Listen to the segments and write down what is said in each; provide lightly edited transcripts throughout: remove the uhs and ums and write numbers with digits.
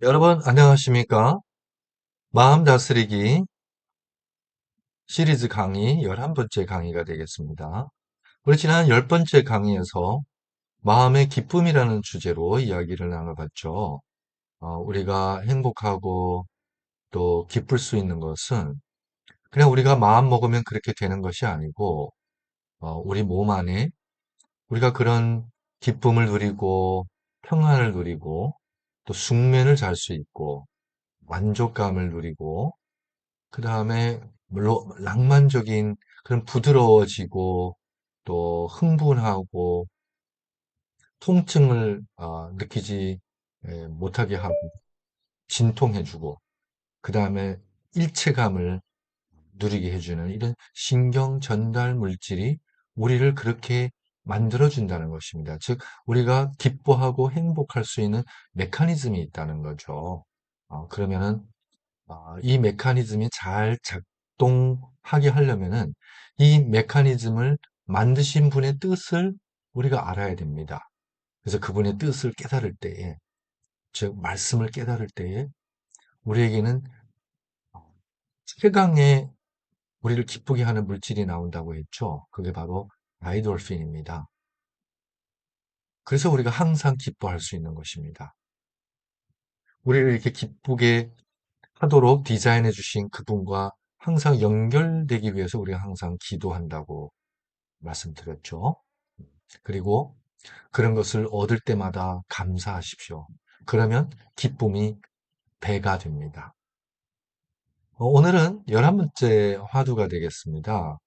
여러분, 안녕하십니까? 마음 다스리기 시리즈 강의 11번째 강의가 되겠습니다. 우리 지난 10번째 강의에서 마음의 기쁨이라는 주제로 이야기를 나눠봤죠. 우리가 행복하고 또 기쁠 수 있는 것은 그냥 우리가 마음 먹으면 그렇게 되는 것이 아니고, 우리 몸 안에 우리가 그런 기쁨을 누리고 평안을 누리고 또 숙면을 잘 수 있고 만족감을 누리고 그 다음에 물론 낭만적인 그런 부드러워지고 또 흥분하고 통증을 느끼지 못하게 하고 진통해주고 그 다음에 일체감을 누리게 해주는 이런 신경 전달 물질이 우리를 그렇게 만들어준다는 것입니다. 즉 우리가 기뻐하고 행복할 수 있는 메커니즘이 있다는 거죠. 그러면은 이 메커니즘이 잘 작동하게 하려면은 이 메커니즘을 만드신 분의 뜻을 우리가 알아야 됩니다. 그래서 그분의 뜻을 깨달을 때에, 즉, 말씀을 깨달을 때에 우리에게는 최강의 우리를 기쁘게 하는 물질이 나온다고 했죠. 그게 바로 아이돌핀입니다. 그래서 우리가 항상 기뻐할 수 있는 것입니다. 우리를 이렇게 기쁘게 하도록 디자인해 주신 그분과 항상 연결되기 위해서 우리가 항상 기도한다고 말씀드렸죠. 그리고 그런 것을 얻을 때마다 감사하십시오. 그러면 기쁨이 배가 됩니다. 오늘은 11번째 화두가 되겠습니다.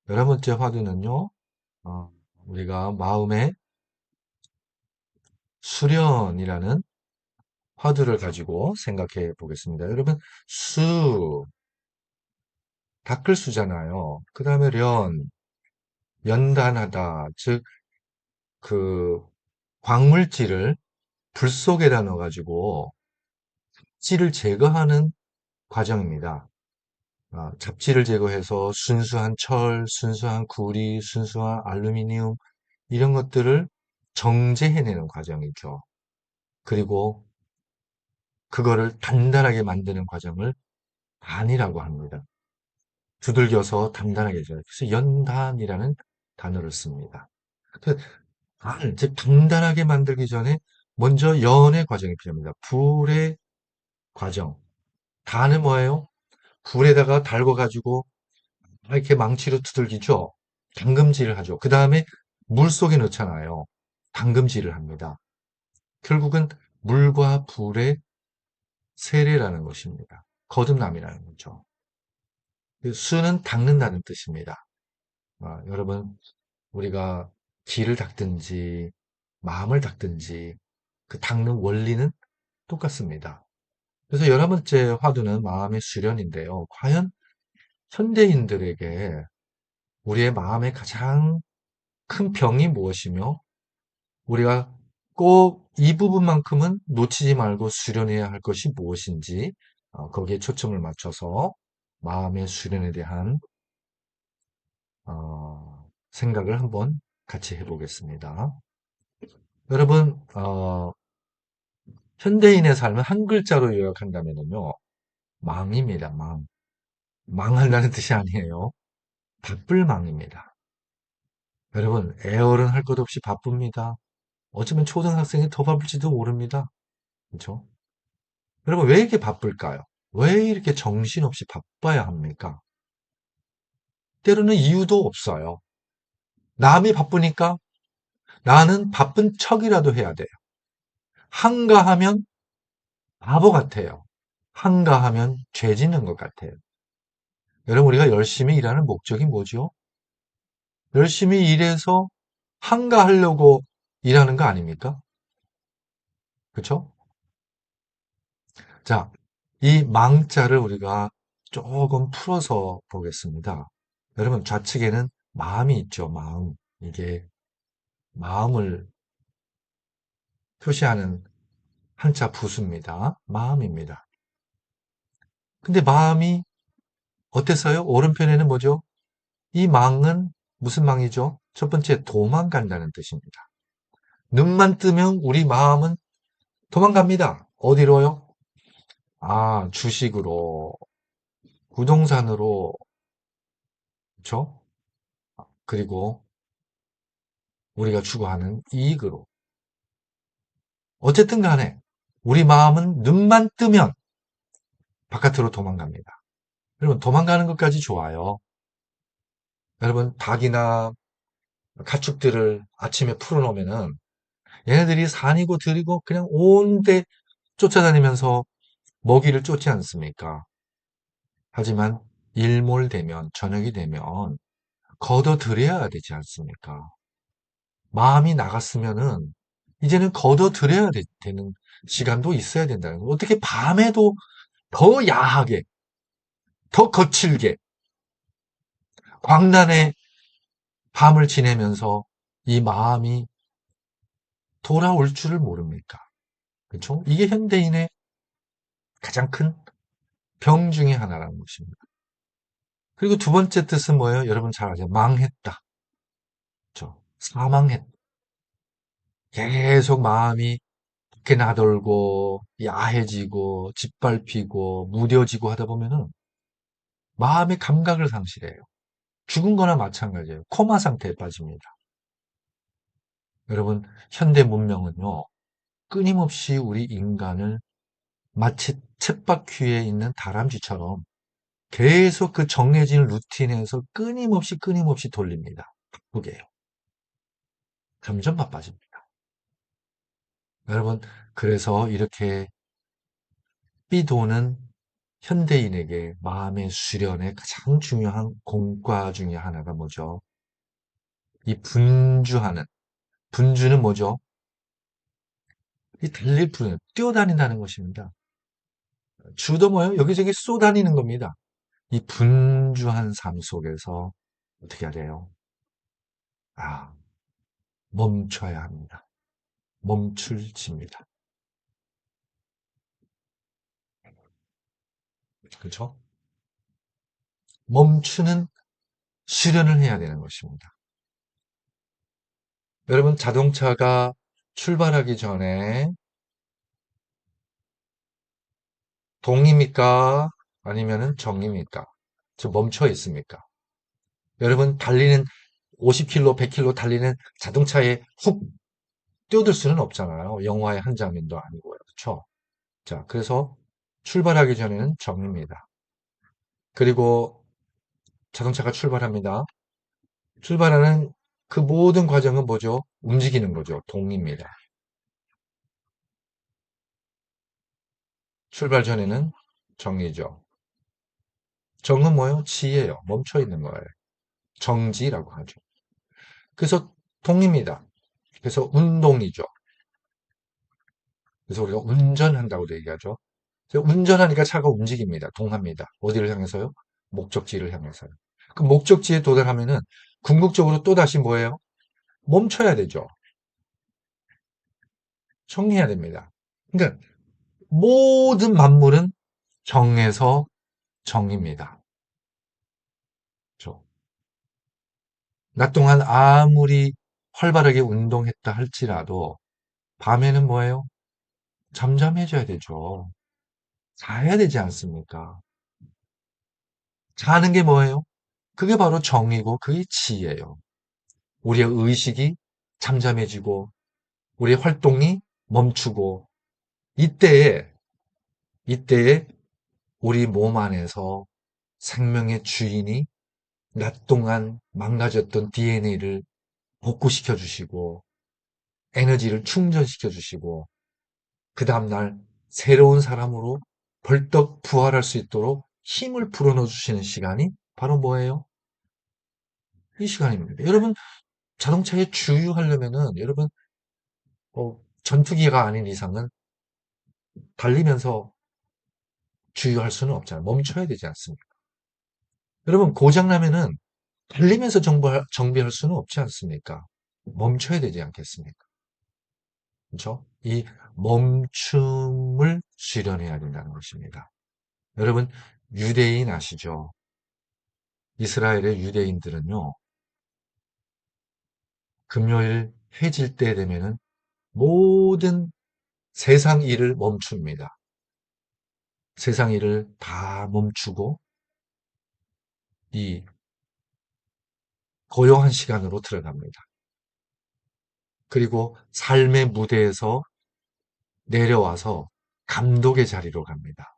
11번째 화두는요, 어, 우리가 마음의 수련이라는 화두를 가지고 생각해 보겠습니다. 여러분, 수, 닦을 수잖아요. 그 다음에 연단하다. 즉, 그, 광물질을 불 속에다 넣어가지고 찌를 제거하는 과정입니다. 잡지를 제거해서 순수한 철, 순수한 구리, 순수한 알루미늄 이런 것들을 정제해내는 과정이죠. 그리고 그거를 단단하게 만드는 과정을 단이라고 합니다. 두들겨서 단단하게 해줘요. 그래서 연단이라는 단어를 씁니다. 즉 단단하게 만들기 전에 먼저 연의 과정이 필요합니다. 불의 과정. 단은 뭐예요? 불에다가 달궈가지고 이렇게 망치로 두들기죠. 담금질을 하죠. 그 다음에 물 속에 넣잖아요. 담금질을 합니다. 결국은 물과 불의 세례라는 것입니다. 거듭남이라는 거죠. 수는 닦는다는 뜻입니다. 여러분, 우리가 기를 닦든지 마음을 닦든지 그 닦는 원리는 똑같습니다. 그래서 11번째 화두는 마음의 수련인데요. 과연 현대인들에게 우리의 마음의 가장 큰 병이 무엇이며 우리가 꼭 이 부분만큼은 놓치지 말고 수련해야 할 것이 무엇인지 거기에 초점을 맞춰서 마음의 수련에 대한 생각을 한번 같이 해보겠습니다. 여러분, 현대인의 삶을 한 글자로 요약한다면요, 망입니다. 망. 망한다는 뜻이 아니에요. 바쁠 망입니다. 여러분, 애어른 할 것 없이 바쁩니다. 어쩌면 초등학생이 더 바쁠지도 모릅니다. 그렇죠? 여러분, 왜 이렇게 바쁠까요? 왜 이렇게 정신없이 바빠야 합니까? 때로는 이유도 없어요. 남이 바쁘니까 나는 바쁜 척이라도 해야 돼요. 한가하면 바보 같아요. 한가하면 죄 짓는 것 같아요. 여러분, 우리가 열심히 일하는 목적이 뭐죠? 열심히 일해서 한가하려고 일하는 거 아닙니까? 그렇죠? 자, 이 망자를 우리가 조금 풀어서 보겠습니다. 여러분, 좌측에는 마음이 있죠, 마음. 이게 마음을 표시하는 한자 부수입니다. 마음입니다. 근데 마음이 어땠어요? 오른편에는 뭐죠? 이 망은 무슨 망이죠? 첫 번째, 도망간다는 뜻입니다. 눈만 뜨면 우리 마음은 도망갑니다. 어디로요? 주식으로, 부동산으로, 그쵸? 그리고 우리가 추구하는 이익으로. 어쨌든 간에 우리 마음은 눈만 뜨면 바깥으로 도망갑니다. 여러분, 도망가는 것까지 좋아요. 여러분, 닭이나 가축들을 아침에 풀어놓으면은 얘네들이 산이고 들이고 그냥 온데 쫓아다니면서 먹이를 쫓지 않습니까? 하지만 일몰되면, 저녁이 되면 걷어들여야 되지 않습니까? 마음이 나갔으면은 이제는 걷어들여야 되는 시간도 있어야 된다는 거예요. 어떻게 밤에도 더 야하게, 더 거칠게, 광란의 밤을 지내면서 이 마음이 돌아올 줄을 모릅니까? 그렇죠? 이게 현대인의 가장 큰 병 중에 하나라는 것입니다. 그리고 두 번째 뜻은 뭐예요? 여러분 잘 아죠? 망했다. 그렇죠? 사망했다. 계속 마음이 이렇게 나돌고 야해지고 짓밟히고 무뎌지고 하다 보면은 마음의 감각을 상실해요. 죽은 거나 마찬가지예요. 코마 상태에 빠집니다. 여러분, 현대 문명은요, 끊임없이 우리 인간을 마치 쳇바퀴에 있는 다람쥐처럼 계속 그 정해진 루틴에서 끊임없이 돌립니다. 바쁘게요. 점점 바빠집니다. 여러분, 그래서 이렇게 삐도는 현대인에게 마음의 수련의 가장 중요한 공과 중에 하나가 뭐죠? 이 분주는 뭐죠? 이 달릴 분, 뛰어다닌다는 것입니다. 주도 뭐예요? 여기저기 쏘다니는 겁니다. 이 분주한 삶 속에서 어떻게 해야 돼요? 아, 멈춰야 합니다. 멈출집니다. 그렇죠? 멈추는 수련을 해야 되는 것입니다. 여러분, 자동차가 출발하기 전에 동입니까? 아니면은 정입니까? 저 멈춰 있습니까? 여러분, 달리는 50km, 100km 달리는 자동차에 훅 뛰어들 수는 없잖아요. 영화의 한 장면도 아니고요. 그렇죠? 자, 그래서 출발하기 전에는 정입니다. 그리고 자동차가 출발합니다. 출발하는 그 모든 과정은 뭐죠? 움직이는 거죠. 동입니다. 출발 전에는 정이죠. 정은 뭐예요? 지예요. 멈춰 있는 거예요. 정지라고 하죠. 그래서 동입니다. 그래서 운동이죠. 그래서 우리가 운전한다고도 얘기하죠. 그래서 운전하니까 차가 움직입니다. 동합니다. 어디를 향해서요? 목적지를 향해서요. 그 목적지에 도달하면은 궁극적으로 또다시 뭐예요? 멈춰야 되죠. 정리해야 됩니다. 그러니까 모든 만물은 정에서 정입니다. 그렇죠? 낮 동안 아무리 활발하게 운동했다 할지라도 밤에는 뭐예요? 잠잠해져야 되죠. 자야 되지 않습니까? 자는 게 뭐예요? 그게 바로 정이고 그게 지예요. 우리의 의식이 잠잠해지고 우리의 활동이 멈추고 이때에 이때에 우리 몸 안에서 생명의 주인이 낮 동안 망가졌던 DNA를 복구시켜 주시고 에너지를 충전시켜 주시고 그 다음날 새로운 사람으로 벌떡 부활할 수 있도록 힘을 불어넣어 주시는 시간이 바로 뭐예요? 이 시간입니다. 여러분 자동차에 주유하려면은 여러분 전투기가 아닌 이상은 달리면서 주유할 수는 없잖아요. 멈춰야 되지 않습니까? 여러분 고장 나면은 달리면서 정비할 수는 없지 않습니까? 멈춰야 되지 않겠습니까? 그렇죠? 이 멈춤을 수련해야 된다는 것입니다. 여러분 유대인 아시죠? 이스라엘의 유대인들은요. 금요일 해질 때 되면은 모든 세상 일을 멈춥니다. 세상 일을 다 멈추고 이 고요한 시간으로 들어갑니다. 그리고 삶의 무대에서 내려와서 감독의 자리로 갑니다.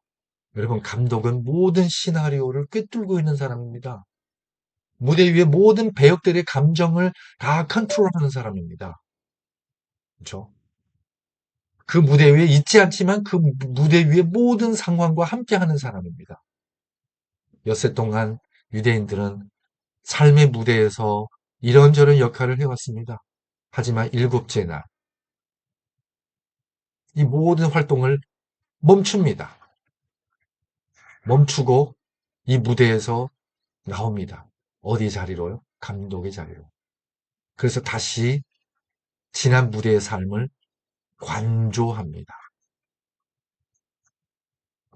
여러분, 감독은 모든 시나리오를 꿰뚫고 있는 사람입니다. 무대 위에 모든 배역들의 감정을 다 컨트롤하는 사람입니다. 그렇죠? 그 무대 위에 있지 않지만 그 무대 위에 모든 상황과 함께하는 사람입니다. 엿새 동안 유대인들은 삶의 무대에서 이런저런 역할을 해왔습니다. 하지만 일곱째 날, 이 모든 활동을 멈춥니다. 멈추고 이 무대에서 나옵니다. 어디 자리로요? 감독의 자리로. 그래서 다시 지난 무대의 삶을 관조합니다.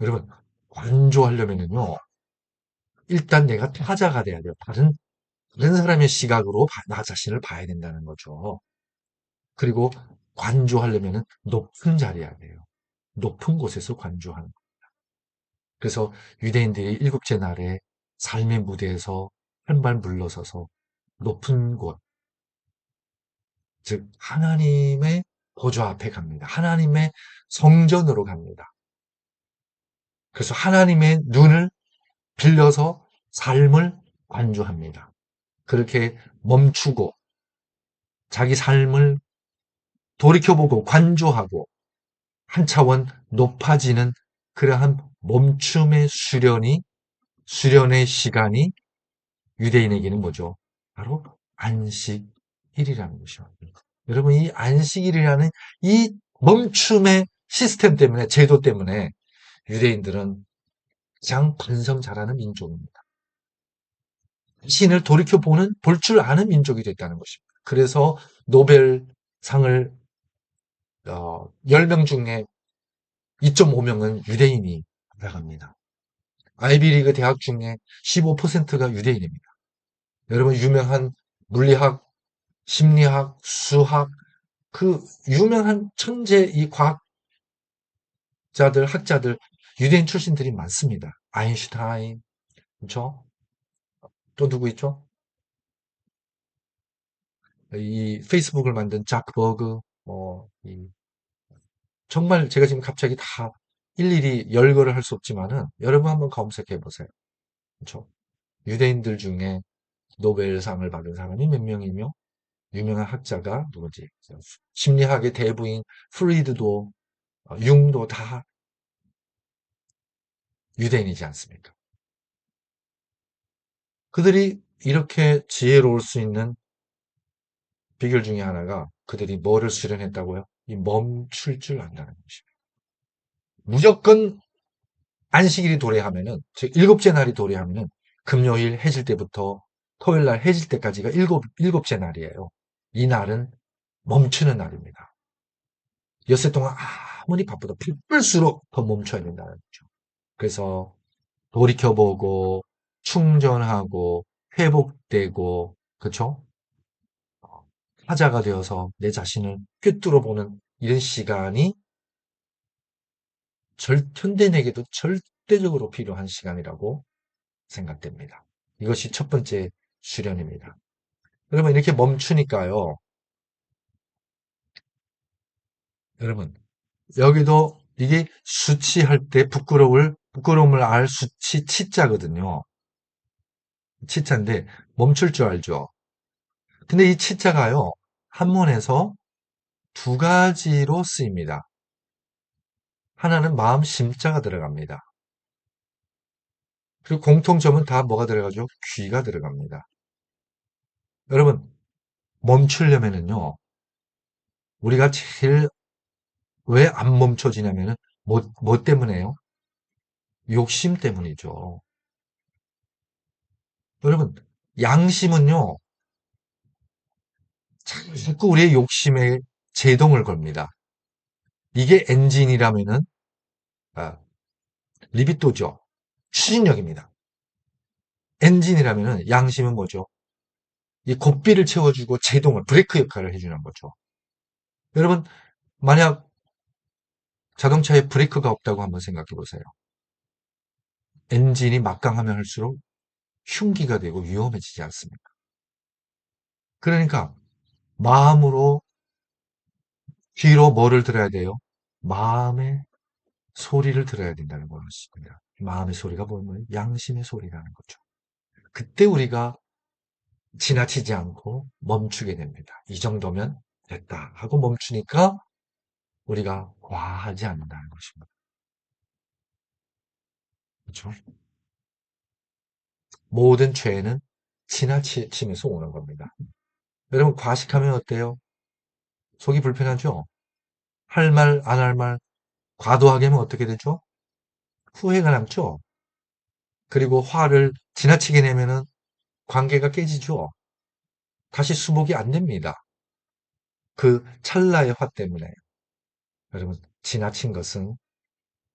여러분, 관조하려면요, 일단 내가 타자가 돼야 돼요. 다른 사람의 시각으로 나 자신을 봐야 된다는 거죠. 그리고 관조하려면 높은 자리야 돼요. 높은 곳에서 관조하는. 그래서 유대인들이 일곱째 날에 삶의 무대에서 한 발 물러서서 높은 곳, 즉 하나님의 보좌 앞에 갑니다. 하나님의 성전으로 갑니다. 그래서 하나님의 눈을 빌려서 삶을 관조합니다. 그렇게 멈추고 자기 삶을 돌이켜보고 관조하고 한 차원 높아지는 그러한 멈춤의 수련의 시간이 유대인에게는 뭐죠? 바로 안식일이라는 것이죠. 여러분, 이 안식일이라는 이 멈춤의 시스템 때문에, 제도 때문에 유대인들은 가장 반성 잘하는 민족입니다. 신을 볼 줄 아는 민족이 됐다는 것입니다. 그래서 노벨상을 10명 중에 2.5명은 유대인이 받아갑니다. 아이비리그 대학 중에 15%가 유대인입니다. 여러분, 유명한 물리학, 심리학, 수학, 그 유명한 천재 이 과학자들, 학자들, 유대인 출신들이 많습니다. 아인슈타인, 그렇죠? 또 누구 있죠? 이 페이스북을 만든 자크버그, 정말 제가 지금 갑자기 다 일일이 열거를 할 수 없지만은 여러분 한번 검색해 보세요. 그렇죠? 유대인들 중에 노벨상을 받은 사람이 몇 명이며 유명한 학자가 누구지? 심리학의 대부인 프리드도 융도 다 유대인이지 않습니까? 그들이 이렇게 지혜로울 수 있는 비결 중에 하나가 그들이 뭐를 수련했다고요? 이 멈출 줄 안다는 것입니다. 무조건 안식일이 도래하면은, 즉 일곱째 날이 도래하면은 금요일 해질 때부터 토요일 날 해질 때까지가 일곱째 날이에요. 이 날은 멈추는 날입니다. 엿새 동안 아무리 바쁘다 바쁠수록 더 멈춰야 된다는 거죠. 그래서 돌이켜보고 충전하고 회복되고 그렇죠? 타자가 되어서 내 자신을 꿰뚫어보는 이런 시간이 현대인에게도 절대적으로 필요한 시간이라고 생각됩니다. 이것이 첫 번째 수련입니다. 그러면 이렇게 멈추니까요. 여러분, 여기도 이게 수치할 때 부끄러움을 알 수치 치자거든요. 치자인데 멈출 줄 알죠. 근데 이 치자가요. 한문에서 두 가지로 쓰입니다. 하나는 마음 심자가 들어갑니다. 그리고 공통점은 다 뭐가 들어가죠? 귀가 들어갑니다. 여러분, 멈추려면은요, 우리가 제일 왜 안 멈춰지냐면은, 뭐 때문에요? 욕심 때문이죠. 여러분, 양심은요, 자꾸 우리의 욕심에 제동을 걸니다. 이게 엔진이라면은, 아, 리비도죠. 추진력입니다. 엔진이라면은 양심은 뭐죠? 이 고삐를 채워주고 제동을, 브레이크 역할을 해주는 거죠. 여러분, 만약 자동차에 브레이크가 없다고 한번 생각해 보세요. 엔진이 막강하면 할수록 흉기가 되고 위험해지지 않습니까? 그러니까 마음으로 귀로 뭐를 들어야 돼요? 마음의 소리를 들어야 된다는 것입니다. 마음의 소리가 뭐냐면 양심의 소리라는 거죠. 그때 우리가 지나치지 않고 멈추게 됩니다. 이 정도면 됐다 하고 멈추니까 우리가 과하지 않는다는 것입니다. 그렇죠? 모든 죄는 지나치면서 오는 겁니다. 여러분 과식하면 어때요? 속이 불편하죠? 할 말, 안 할 말, 과도하게 하면 어떻게 되죠? 후회가 남죠? 그리고 화를 지나치게 내면은 관계가 깨지죠? 다시 수복이 안 됩니다. 그 찰나의 화 때문에. 여러분, 지나친 것은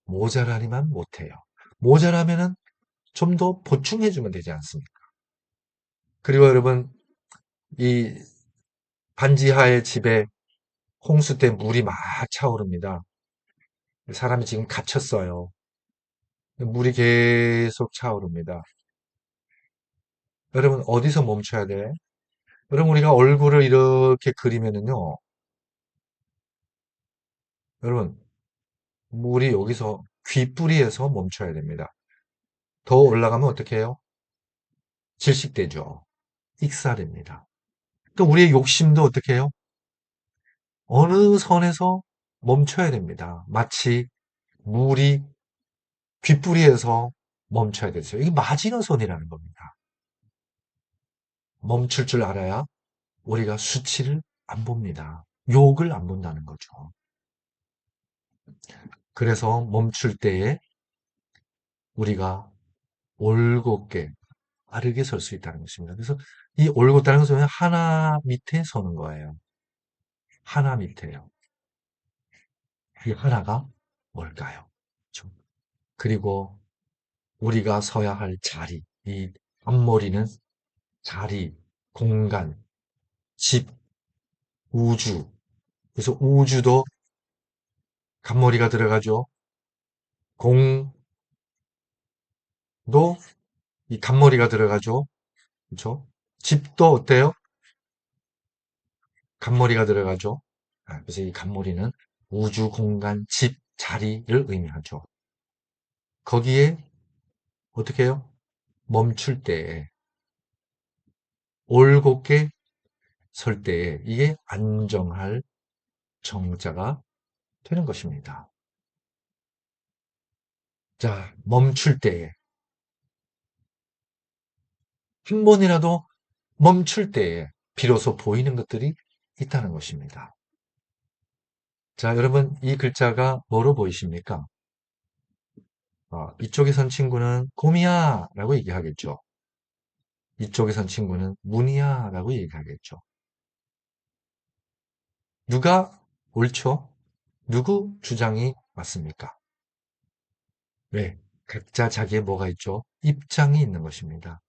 모자라니만 못해요. 모자라면은 좀 더 보충해주면 되지 않습니까? 그리고 여러분, 이 반지하의 집에 홍수 때 물이 막 차오릅니다. 사람이 지금 갇혔어요. 물이 계속 차오릅니다. 여러분, 어디서 멈춰야 돼? 여러분, 우리가 얼굴을 이렇게 그리면은요, 여러분, 물이 여기서 귀뿌리에서 멈춰야 됩니다. 더 올라가면 어떻게 해요? 질식되죠. 익살입니다. 또 우리의 욕심도 어떻게 해요? 어느 선에서 멈춰야 됩니다. 마치 물이 귓불이에서 멈춰야 되죠. 이게 마지노선이라는 겁니다. 멈출 줄 알아야 우리가 수치를 안 봅니다. 욕을 안 본다는 거죠. 그래서 멈출 때에 우리가 올곧게 바르게 설 수 있다는 것입니다. 그래서 이 올곧다는 것은 하나 밑에 서는 거예요. 하나 밑에요. 이 하나가 뭘까요? 그렇죠? 그리고 우리가 서야 할 자리, 이 앞머리는 자리, 공간, 집, 우주. 그래서 우주도 간머리가 들어가죠. 공도 이 간머리가 들어가죠. 그렇죠? 집도 어때요? 간머리가 들어가죠. 그래서 이 간머리는 우주, 공간, 집, 자리를 의미하죠. 거기에 어떻게 해요? 멈출 때, 올곧게 설 때에 이게 안정할 정자가 되는 것입니다. 자, 멈출 때에 한 번이라도 멈출 때에 비로소 보이는 것들이 있다는 것입니다. 자, 여러분, 이 글자가 뭐로 보이십니까? 이쪽에 선 친구는 곰이야 라고 얘기하겠죠. 이쪽에 선 친구는 문이야 라고 얘기하겠죠. 누가 옳죠? 누구 주장이 맞습니까? 네, 각자 자기의 뭐가 있죠? 입장이 있는 것입니다.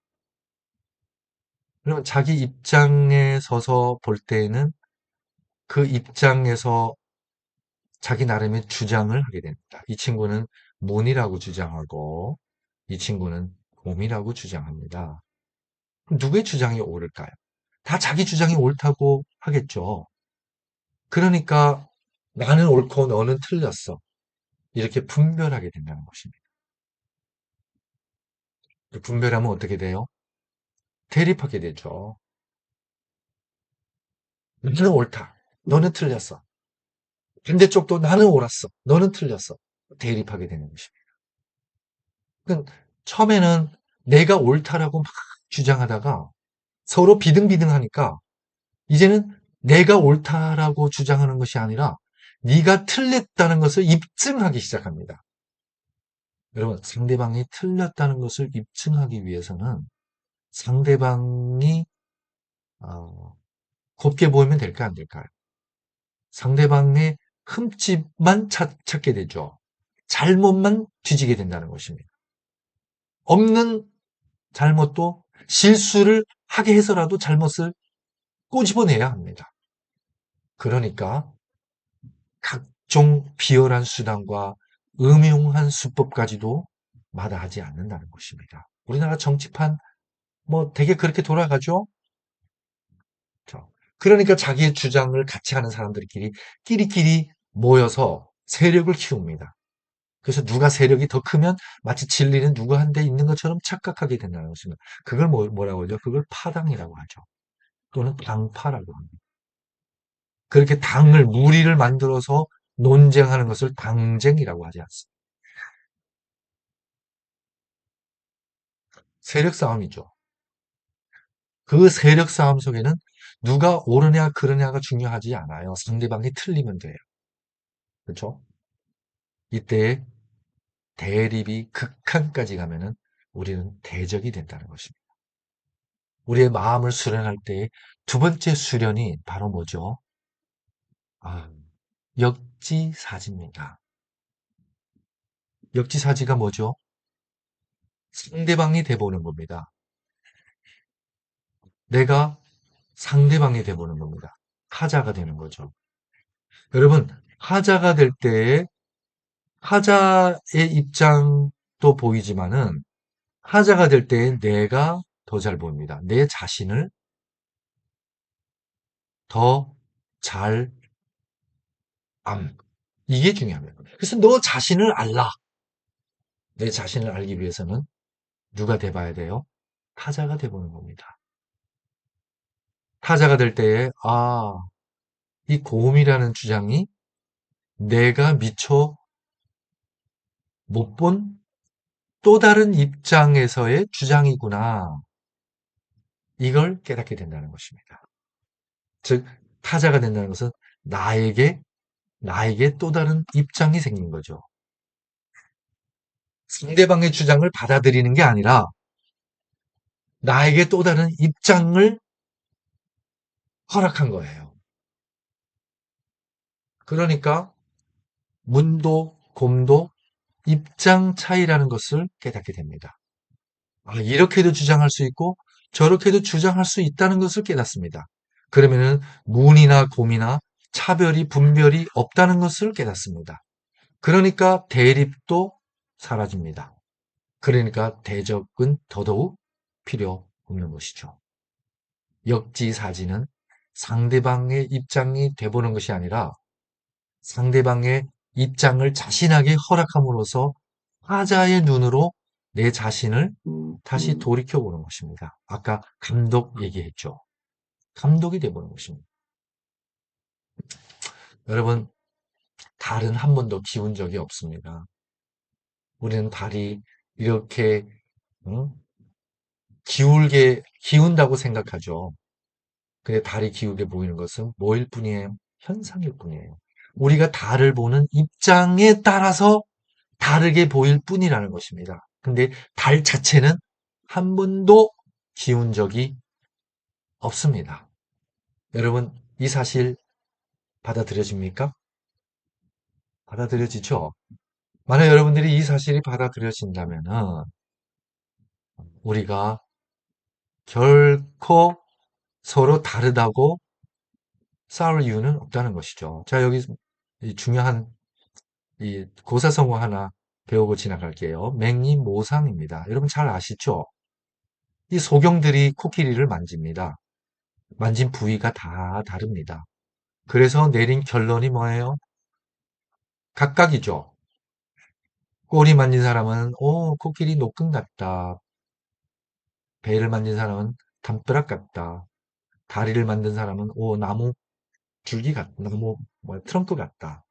그러면 자기 입장에 서서 볼 때에는 그 입장에서 자기 나름의 주장을 하게 됩니다. 이 친구는 문이라고 주장하고 이 친구는 곰이라고 주장합니다. 그럼 누구의 주장이 옳을까요? 다 자기 주장이 옳다고 하겠죠. 그러니까 나는 옳고 너는 틀렸어. 이렇게 분별하게 된다는 것입니다. 분별하면 어떻게 돼요? 대립하게 되죠. 나는 옳다. 너는 틀렸어. 반대쪽도 나는 옳았어. 너는 틀렸어. 대립하게 되는 것입니다. 그러니까 처음에는 내가 옳다라고 막 주장하다가 서로 비등비등하니까 이제는 내가 옳다라고 주장하는 것이 아니라 네가 틀렸다는 것을 입증하기 시작합니다. 여러분, 상대방이 틀렸다는 것을 입증하기 위해서는 상대방이 곱게 보이면 될까 안 될까요? 상대방의 흠집만 찾게 되죠. 잘못만 뒤지게 된다는 것입니다. 없는 잘못도 실수를 하게 해서라도 잘못을 꼬집어내야 합니다. 그러니까 각종 비열한 수단과 음흉한 수법까지도 마다하지 않는다는 것입니다. 우리나라 정치판 뭐 되게 그렇게 돌아가죠? 자, 그러니까 자기의 주장을 같이 하는 사람들끼리 끼리끼리 모여서 세력을 키웁니다. 그래서 누가 세력이 더 크면 마치 진리는 누구한테 있는 것처럼 착각하게 된다는 것입니다. 그걸 뭐라고 하죠? 그걸 파당이라고 하죠. 또는 당파라고 합니다. 그렇게 당을 무리를 만들어서 논쟁하는 것을 당쟁이라고 하지 않습니다. 세력 싸움이죠. 그 세력 싸움 속에는 누가 옳으냐 그르냐가 중요하지 않아요. 상대방이 틀리면 돼요. 그렇죠? 이때 대립이 극한까지 가면은 우리는 대적이 된다는 것입니다. 우리의 마음을 수련할 때 두 번째 수련이 바로 뭐죠? 아, 역지사지입니다. 역지사지가 뭐죠? 상대방이 돼보는 겁니다. 내가 상대방이 돼보는 겁니다. 타자가 되는 거죠. 여러분, 타자가 될 때에 타자의 입장도 보이지만은 타자가 될 때에 내가 더 잘 보입니다. 내 자신을 더 잘 이게 중요합니다. 그래서 너 자신을 알라. 내 자신을 알기 위해서는 누가 돼봐야 돼요? 타자가 돼보는 겁니다. 타자가 될 때에 이 고음이라는 주장이 내가 미처 못 본 또 다른 입장에서의 주장이구나. 이걸 깨닫게 된다는 것입니다. 즉 타자가 된다는 것은 나에게 또 다른 입장이 생긴 거죠. 상대방의 주장을 받아들이는 게 아니라 나에게 또 다른 입장을 허락한 거예요. 그러니까 문도 곰도 입장 차이라는 것을 깨닫게 됩니다. 이렇게도 주장할 수 있고 저렇게도 주장할 수 있다는 것을 깨닫습니다. 그러면은 문이나 곰이나 차별이 분별이 없다는 것을 깨닫습니다. 그러니까 대립도 사라집니다. 그러니까 대적은 더더욱 필요 없는 것이죠. 역지사지는 상대방의 입장이 돼보는 것이 아니라 상대방의 입장을 자신에게 허락함으로써 타자의 눈으로 내 자신을 다시 돌이켜보는 것입니다. 아까 감독 얘기했죠. 감독이 돼보는 것입니다. 여러분, 달은 한 번도 기운 적이 없습니다. 우리는 달이 이렇게 기운다고 생각하죠. 근데 달이 기울게 보이는 것은 뭐일 뿐이에요? 현상일 뿐이에요. 우리가 달을 보는 입장에 따라서 다르게 보일 뿐이라는 것입니다. 근데 달 자체는 한 번도 기운 적이 없습니다. 여러분, 이 사실 받아들여집니까? 받아들여지죠? 만약 여러분들이 이 사실이 받아들여진다면은 우리가 결코 서로 다르다고 싸울 이유는 없다는 것이죠. 자, 여기 중요한 이 고사성어 하나 배우고 지나갈게요. 맹이모상입니다. 여러분 잘 아시죠? 이 소경들이 코끼리를 만집니다. 만진 부위가 다 다릅니다. 그래서 내린 결론이 뭐예요? 각각이죠. 꼬리 만진 사람은 코끼리 노끈 같다. 배를 만진 사람은 담벼락 같다. 다리를 만든 사람은 나무 줄기 같다. 나무 트렁크 같다.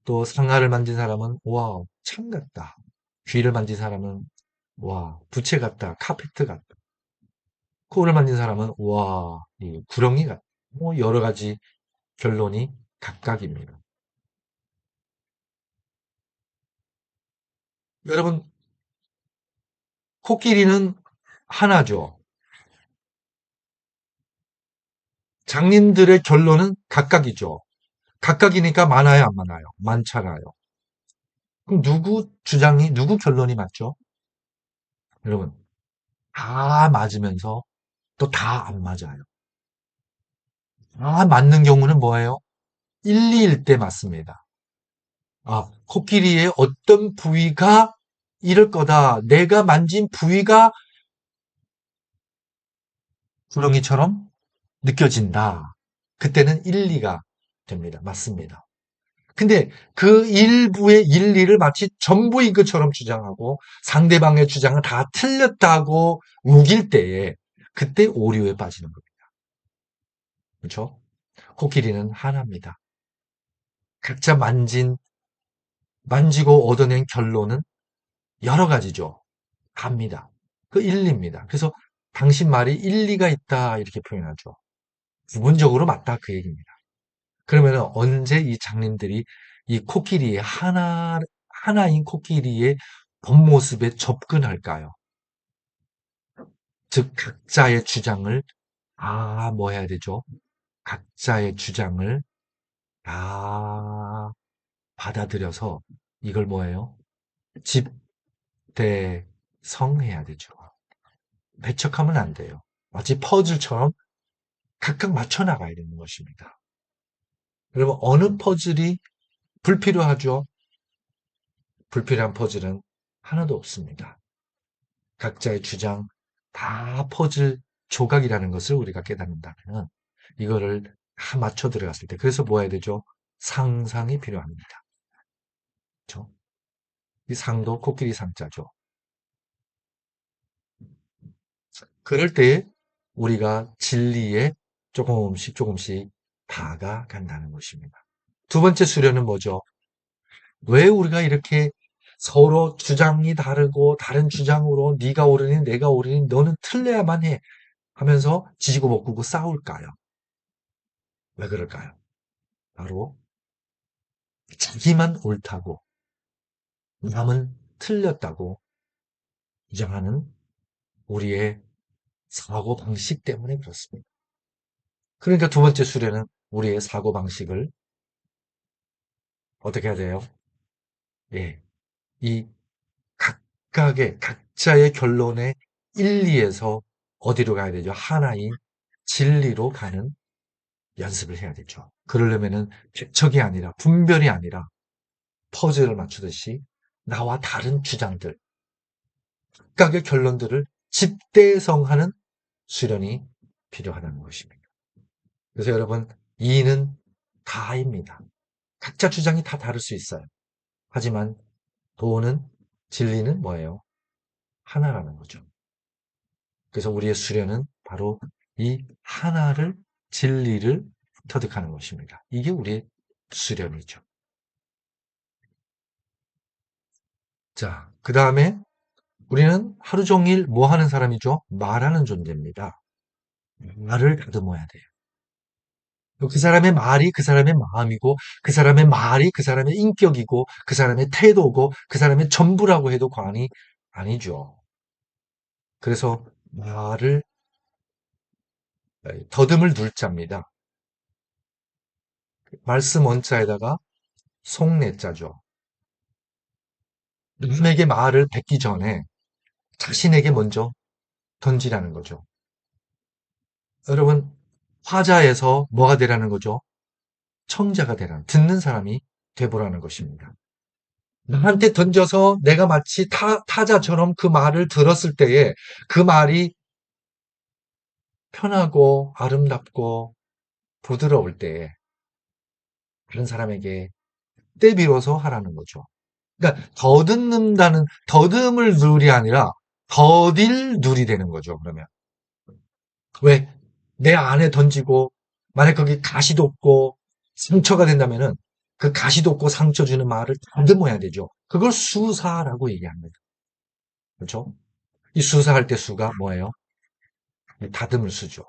또 상아를 만진 사람은 와, 참 같다. 귀를 만진 사람은 와, 부채 같다. 카페트 같다. 코를 만진 사람은 와, 이 구렁이 같다. 여러 가지 결론이 각각입니다. 여러분, 코끼리는 하나죠. 장님들의 결론은 각각이죠. 각각이니까 많아요, 안 많아요? 많잖아요. 그럼 누구 결론이 맞죠? 여러분, 다 맞으면서 또 다 안 맞아요. 다 맞는 경우는 뭐예요? 1, 2일 때 맞습니다. 코끼리의 어떤 부위가 이럴 거다. 내가 만진 부위가 구렁이처럼 느껴진다. 그때는 일리가 됩니다. 맞습니다. 근데 그 일부의 일리를 마치 전부인 것처럼 주장하고 상대방의 주장은 다 틀렸다고 우길 때에 그때 오류에 빠지는 겁니다. 그렇죠? 코끼리는 하나입니다. 각자 만지고 얻어낸 결론은 여러 가지죠. 답니다. 그 일리입니다. 그래서 당신 말이 일리가 있다 이렇게 표현하죠. 부분적으로 맞다 그 얘기입니다. 그러면 언제 이 장님들이 이 코끼리의 하나인 코끼리의 본 모습에 접근할까요? 즉 각자의 주장을 뭐 해야 되죠? 각자의 주장을 다 받아들여서 이걸 뭐예요? 집대성해야 되죠. 배척하면 안 돼요. 마치 퍼즐처럼 각각 맞춰 나가야 되는 것입니다. 여러분 어느 퍼즐이 불필요하죠? 불필요한 퍼즐은 하나도 없습니다. 각자의 주장 다 퍼즐 조각이라는 것을 우리가 깨닫는다면 이거를 다 맞춰 들어갔을 때 그래서 뭐 해야 되죠? 상상이 필요합니다. 그렇죠? 이 상도 코끼리 상자죠. 그럴 때 우리가 진리에 조금씩 다가간다는 것입니다. 두 번째 수련은 뭐죠? 왜 우리가 이렇게 서로 주장이 다르고 다른 주장으로 네가 옳으니 내가 옳으니 너는 틀려야만 해 하면서 지지고 볶고 싸울까요? 왜 그럴까요? 바로 자기만 옳다고 남은 틀렸다고 주장하는 우리의 사고방식 때문에 그렇습니다. 그러니까 두 번째 수련은 우리의 사고방식을 어떻게 해야 돼요? 예, 이 각자의 결론의 일리에서 어디로 가야 되죠? 하나인 진리로 가는 연습을 해야 되죠. 그러려면은 배척이 아니라 분별이 아니라 퍼즐을 맞추듯이 나와 다른 주장들, 각각의 결론들을 집대성하는 수련이 필요하다는 것입니다. 그래서 여러분, 이는 다입니다. 각자 주장이 다 다를 수 있어요. 하지만 도는 진리는 뭐예요? 하나라는 거죠. 그래서 우리의 수련은 바로 이 하나를 진리를 터득하는 것입니다. 이게 우리의 수련이죠. 자, 그 다음에 우리는 하루 종일 뭐 하는 사람이죠? 말하는 존재입니다. 말을 다듬어야 돼요. 그 사람의 말이 그 사람의 마음이고, 그 사람의 말이 그 사람의 인격이고, 그 사람의 태도고, 그 사람의 전부라고 해도 과언이 아니죠. 그래서 말을 더듬을 둘 자입니다. 말씀 원자에다가 속내자죠. 남에게 말을 뱉기 전에 자신에게 먼저 던지라는 거죠. 여러분, 화자에서 뭐가 되라는 거죠? 청자가 되라는, 듣는 사람이 돼보라는 것입니다. 나한테 던져서 내가 마치 타자처럼 그 말을 들었을 때에 그 말이 편하고 아름답고 부드러울 때에 다른 사람에게 때 비로소 하라는 거죠. 그러니까 더듬는다는 더듬을 누리 아니라 더딜 누리 되는 거죠. 그러면 왜 내 안에 던지고 만약 거기 가시 돋고 상처가 된다면은 그 가시 돋고 상처 주는 말을 더듬어야 되죠. 그걸 수사라고 얘기합니다. 그렇죠? 이 수사할 때 수가 뭐예요? 다듬을 수죠.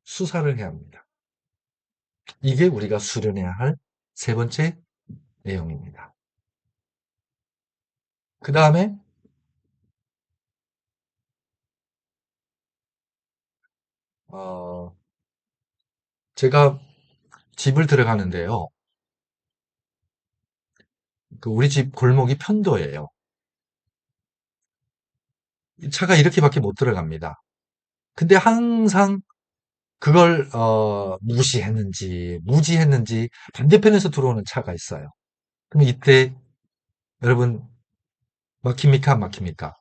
수사를 해야 합니다. 이게 우리가 수련해야 할 세 번째 내용입니다. 그 다음에 제가 집을 들어가는데요. 그 우리 집 골목이 편도예요. 차가 이렇게밖에 못 들어갑니다. 근데 항상 그걸 무시했는지 무지했는지 반대편에서 들어오는 차가 있어요. 그럼 이때 여러분, 막힙니까? 안 막힙니까?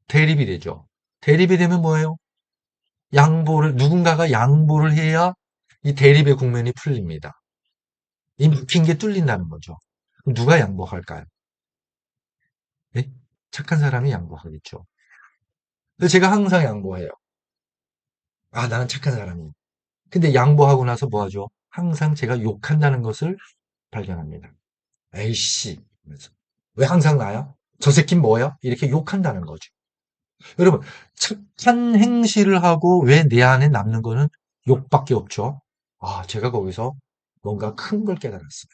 대립이 되죠. 대립이 되면 뭐예요? 누군가가 양보를 해야 이 대립의 국면이 풀립니다. 이 막힌 게 뚫린다는 거죠. 그럼 누가 양보할까요? 네? 착한 사람이 양보하겠죠. 근데 제가 항상 양보해요. 아, 나는 착한 사람이에요. 근데 양보하고 나서 뭐 하죠? 항상 제가 욕한다는 것을 발견합니다. 에이씨. 이러면서. 왜 항상 나야? 저 새끼는 뭐야? 이렇게 욕한다는 거죠. 여러분, 착한 행실을 하고 왜 내 안에 남는 거는 욕밖에 없죠. 아, 제가 거기서 뭔가 큰 걸 깨달았어요.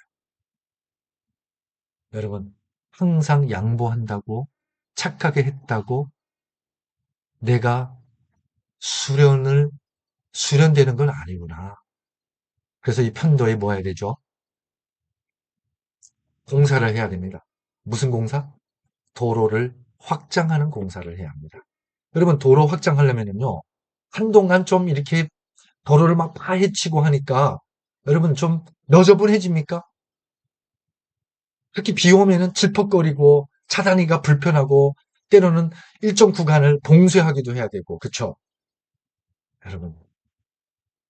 여러분, 항상 양보한다고 착하게 했다고 내가 수련되는 건 아니구나. 그래서 이 편도에 뭐 해야 되죠? 공사를 해야 됩니다. 무슨 공사? 도로를 확장하는 공사를 해야 합니다. 여러분, 도로 확장하려면요, 한동안 좀 이렇게 도로를 막 파헤치고 하니까 여러분 좀 너저분해집니까? 그렇게 비 오면은 질퍽거리고 차단이가 불편하고 때로는 일정 구간을 봉쇄하기도 해야 되고, 그쵸? 여러분,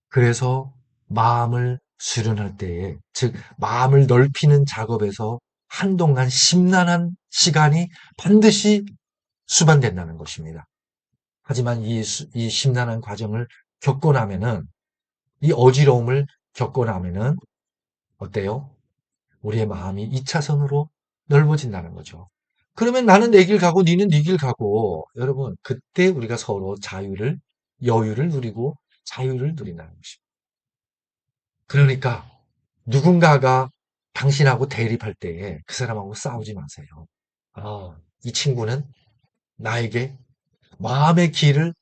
그래서 마음을 수련할 때에, 즉, 마음을 넓히는 작업에서 한동안 심란한 시간이 반드시 수반된다는 것입니다. 하지만 이 심란한 과정을 겪고 나면은, 이 어지러움을 겪고 나면은, 어때요? 우리의 마음이 2차선으로 넓어진다는 거죠. 그러면 나는 내 길 가고 니는 네 길 가고 여러분 그때 우리가 서로 여유를 누리고 자유를 누린다는 것입니다. 그러니까 누군가가 당신하고 대립할 때에 그 사람하고 싸우지 마세요. 아, 이 친구는 나에게 마음의 길을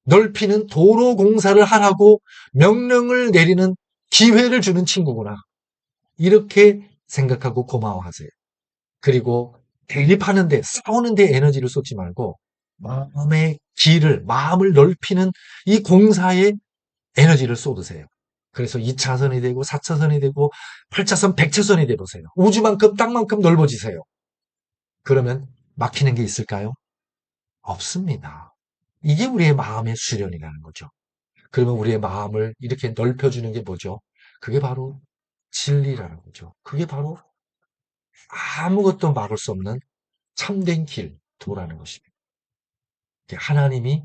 넓히는 도로 공사를 하라고 명령을 내리는 기회를 주는 친구구나. 이렇게 생각하고 고마워하세요. 그리고 대립하는데, 싸우는데 에너지를 쏟지 말고, 마음을 넓히는 이 공사에 에너지를 쏟으세요. 그래서 2차선이 되고, 4차선이 되고, 8차선, 100차선이 되보세요. 우주만큼, 땅만큼 넓어지세요. 그러면 막히는 게 있을까요? 없습니다. 이게 우리의 마음의 수련이라는 거죠. 그러면 우리의 마음을 이렇게 넓혀주는 게 뭐죠? 그게 바로 진리라는 거죠. 그게 바로 아무것도 막을 수 없는 참된 길, 도라는 것입니다. 하나님이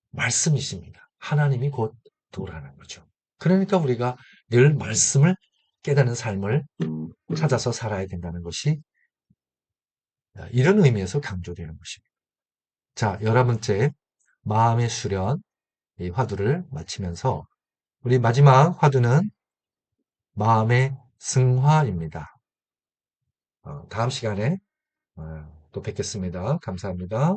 말씀이십니다. 하나님이 곧 도라는 거죠. 그러니까 우리가 늘 말씀을 깨닫는 삶을 찾아서 살아야 된다는 것이 이런 의미에서 강조되는 것입니다. 자, 11번째 마음의 수련, 이 화두를 마치면서 우리 마지막 화두는 마음의 승화입니다. 다음 시간에 또 뵙겠습니다. 감사합니다.